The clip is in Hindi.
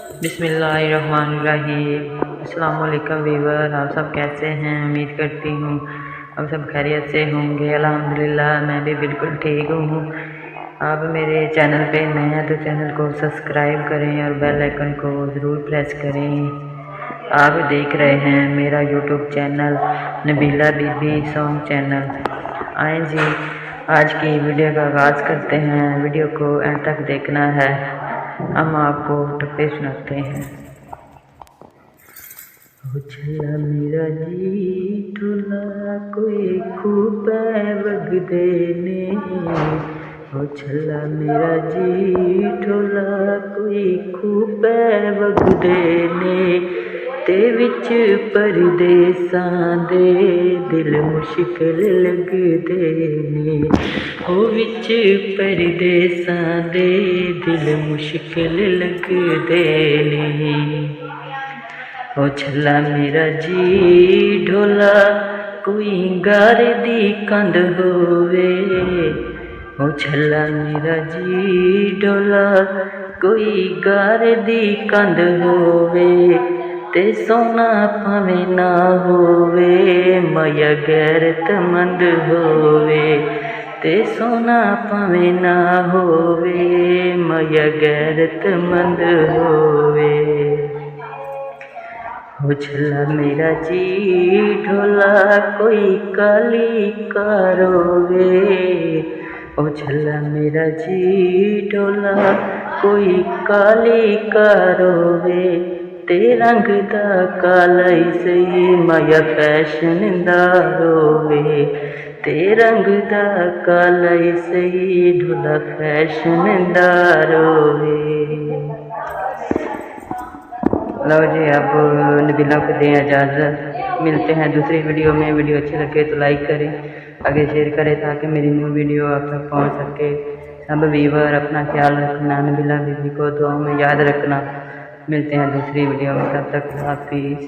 बिस्मिल्लाहिर्रहमानिर्रहीम। अस्सलाम वालेकुम वीवर, आप सब कैसे हैं? उम्मीद करती हूँ आप सब खैरियत से होंगे। अल्हम्दुलिल्लाह मैं भी बिल्कुल ठीक हूँ। आप मेरे चैनल पे नए हैं तो चैनल को सब्सक्राइब करें और बेल आइकन को ज़रूर प्रेस करें। आप देख रहे हैं मेरा यूट्यूब चैनल नबीला बीबी सॉन्ग चैनल। आए जी, आज की वीडियो का आगाज़ करते हैं। वीडियो को एंड तक देखना है। हम आपको टप्पे सुनाते हैं। हो छला मेरा जी ढोला कोई खूब वग देने। हो छला मेरा जी ढोला कोई खूब वग देने। ते विच परदेसां दे दिल मुश्किल लगदे ने। हो विच परदेसां दे दिल मुश्किल लगदे ने। हो छला मेरा जी ढोला कोई गार दी कंध होवे। हो छला मेरा जी ढोला कोई गार दी कंध होवे। ते सोना भावे ना होवे माया गैरतमंद होवे। ते सोना भावे ना होवे माया गैरतमंद होवे। हो छला मेरा जी ढोला कोई काली कारोवे। हो छला मेरा जी ढोला कोई काली कारोवे। ते रंग दा काला ही सही माया फैशन दा रोवे। ते रंग दा काला ही सही ढोला फैशन दा रोवे। लो जी, अब नबीला को दें इजाज़त। मिलते हैं दूसरी वीडियो में। वीडियो अच्छी लगे तो लाइक करें, आगे शेयर करें ताकि मेरी न्यू वीडियो आप तक पहुंच सके। सब वीवर अपना ख्याल रखना, नबीला बीबी को दुआ में याद रखना। मिलते हैं दूसरी वीडियो में, तब तक हाफिज़।